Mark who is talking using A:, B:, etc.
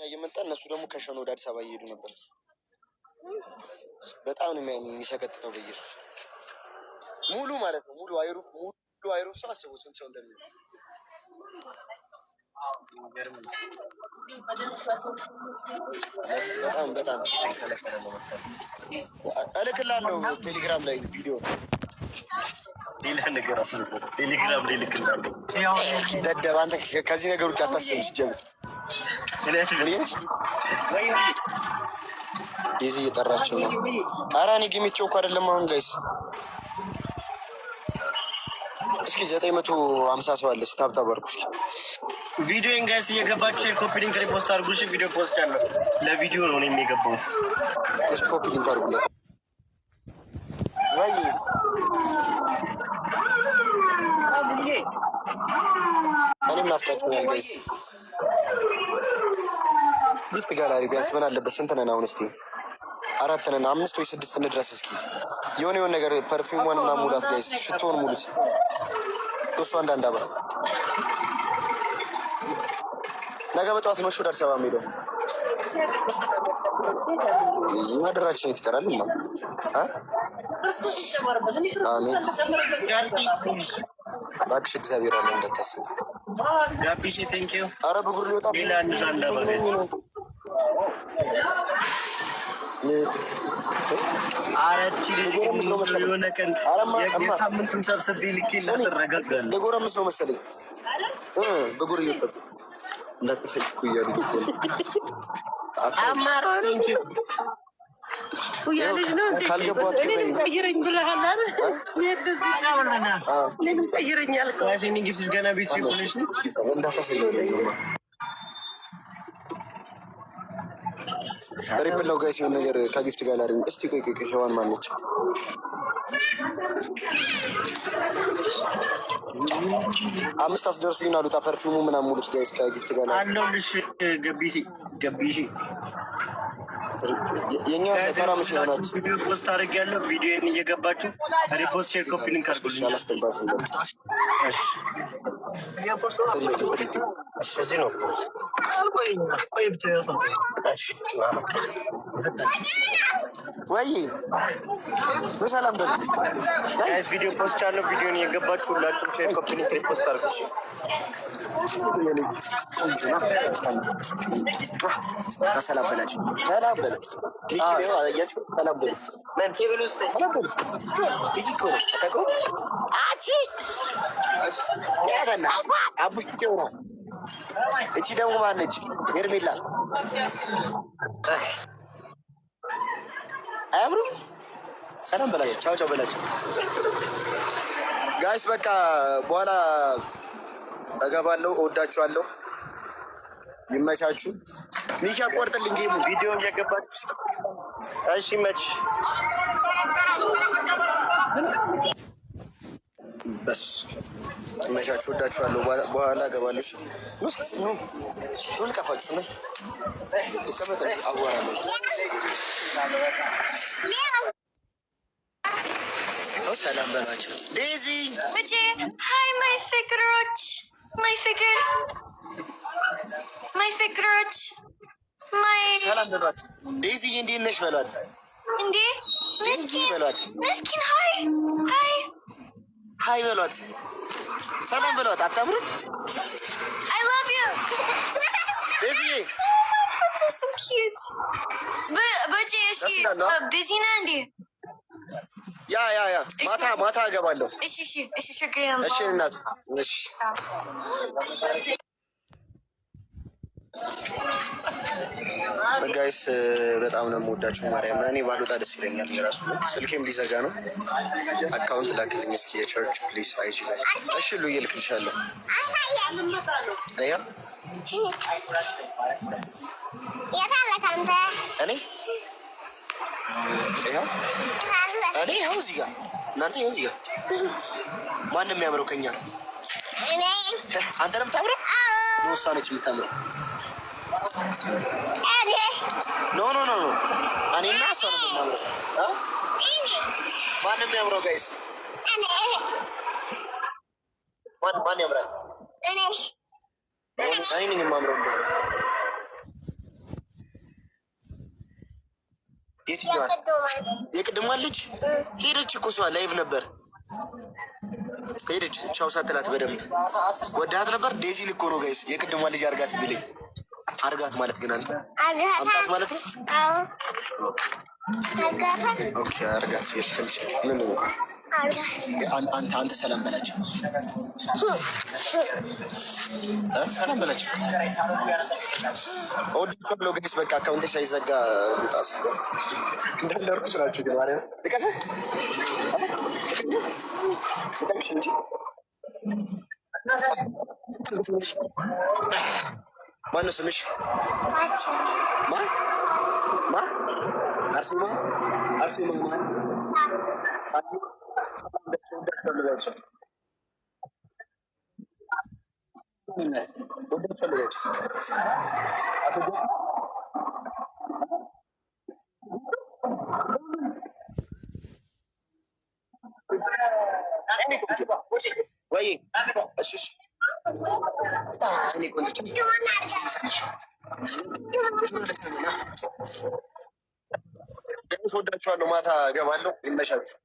A: እየመጣ እነሱ ደግሞ ከሸኖ ወደ አዲስ አበባ እየሄዱ ነበር። በጣም ነው የሚሰቀጥተው። በኢየሱስ ሙሉ ማለት ነው ሙሉ አይሩፍ ሰው አስበው ስንት ሰው እንደሚሆን። በጣም እልክልሃለሁ ቴሌግራም ላይ ቪዲዮ ሌላ ነገር አስነሳው። ቴሌግራም ላይ እልክልሃለሁ። ደደብ አንተ ከዚህ ነገር ውጭ አታስብም። ሲጀምር ዴዚ እየጠራችው ነው። ኧረ እኔ ጌሜት ጮኩ አይደለም አሁን ጋይስ። እስኪ 950 ሰው አለ። ስታብታብ አድርጉ እስኪ ቪዲዮን ጋይስ። እየገባችሁ ኮፒ ሊንክ ሪፖስት አድርጉ። እሺ ቪዲዮ ፖስት ያለው ለቪዲዮ ነው እኔ የገባሁት። እስኪ ኮፒ ሊንክ አድርጉለት ወይ እኔም ናፍቃችሁኛል ጋይስ። ጊፍት ጋላሪ ቢያንስ ምን አለበት? ስንት ነን አሁን? እስኪ 4 ነን፣ 5 ወይ 6 እንድረስ። እስኪ የሆነ ነገር ፐርፊውሟን ምናምን ሙላት ጋይስ። ሽቶውን ሙሉት። እሱ አንዳንድ አባ ነገ በጠዋት ነው ወደ አዲስ አበባ የምሄደው። ማደራችን የት ይቀራል? እባክሽ እግዚአብሔር አለ እንዳታስብ። ጋቢሽ ቴንኪው። ኧረ ብጉር ሊወጣ ሌላ አንድ ሻንዳ ባገኝ አረቺ የሆነ ቀን የሳምንቱን ሰብስቤ ልኬ እናደረጋጋለን። ለጎረምስ ነው መሰለኝ ብጉር ሊወጣ እንዳትሰልኩ እያሉ አማራ ቴንኪው ልጅ ነው ካልገባት እኔንም ቀይረኝ ብለሃል አይደል? እኔንም ቀይረኝ አልከው። እኔ ጊፍት ገና ቤት ሲሆንሽ እንዳታሰየው ሪፕል ነው ጋይስ። የሆነ ነገር ከጊፍት ጋር ላድርግ እስቲ። ቆይ ሸዋን ማነች? አምስት አስደርሱኝ አሉታ ፐርፊውሙ ምናምን ሙሉት ጋይስ ከጊፍት ጋር አለሁልሽ። ገቢሽ የኛ ሰፈራ ምሽ ይሆናል። ቪዲዮ ፖስት አድርጌያለሁ። ቪዲዮን እየገባችሁ ሪፖስት ሼር ኮፒ ሊንክ አድርጉልኝ። አላስገባችም እዚህ ነው ወይ በሰላም በሉ ጋይስ። ቪዲዮ ፖስት አለው። ቪዲዮን እየገባችሁ ሁላችሁም ሼር ኮፒ ሊንክ ሪፖስት አድርጉ። ሰላም በላችሁ። ሰላም በሉ አያችሁ። ሰላም በሉት። ማን ቴብል ውስጥ ሰላም በሉት። እኮ ነው ተቆ አቺ ያደና አቡሽ ጤውራ እቺ ደግሞ ማነች? ሄርሜላ አያምሩም? ሰላም በላቸው። ቻው ቻው በላቸው ጋይስ። በቃ በኋላ እገባለሁ። እወዳችኋለሁ። ይመቻችሁ። ሚኪ አቆርጥልኝ ጌሙ ቪዲዮ እየገባችሁ እሺ። መች በስ ይመቻችሁ። እወዳችኋለሁ። በኋላ እገባለሁ። እሺ ነው ልቀፋችሁ ነው ተቀመጠ አዋራለሁ። ሰላም በላቸው ዴዚ እቺ ሃይ ማይ ፍቅሮች ሰላም በሏት። ዴዚ እንዴት ነሽ በሏት። እንዴ ምስኪን በሏት። ምስኪን ሃይ በሏት። ሰላም በሏት። አታምሩም? I love you ዴዚ You're so cute. But እሺ ቢዚ ነህ እንዴ? ያ ማታ እገባለሁ። እሺ ችግር የለም። እሺ እናት እሺ ጋይስ በጣም ነው የምወዳችሁ። ማርያም እኔ ባልወጣ ደስ ይለኛል። የራሱ ስልኬም ሊዘጋ ነው። አካውንት ላክልኝ እስኪ የቸርች ፕሊስ አይጂ ላይ። እሺ ሉዬ እልክልሻለሁ። አያ የታለካንተ እኔ ይኸው እዚህ ጋር እናንተ ይኸው እዚህ ጋር ማንም የሚያምረው ከኛ እኔ አንተ ነው የምታምረው? ነው እሷ ነች የምታምረው። ኖ እኔና እሷ ነው የምናምረው። ማንም የሚያምረው ጋይስ ማን ያምራል? እኔ ነኝ የማምረው። የትኛዋ? የቅድሟ ልጅ ሄደች እኮ እሷ ላይቭ ነበር ሄደች። ቻው ሳትላት በደንብ ወዳት ነበር። ዴዚ ልኮ ነው ጋይስ የቅድሟ ልጅ አርጋት ቢለኝ አርጋት ማለት ግን አንተ አምጣት ማለት ነው። ኦኬ አርጋት ይሽከንች ምን አንተ ሰላም በላቸው ሰላም በላቸው። ወዲህ ጋይስ በቃ አካውንቴ ሳይዘጋ ልጣስ እንዳለ እርኩስ ናቸው ግን ማለት ነው። ልቀቅሽ እንጂ ማነው ስምሽ? ማ አርሴማ አርሴማ ማን ወይ እሺ እኔ ቆንጆ ወዳችኋለሁ። ማታ እገባለሁ። ይመሻችሁ።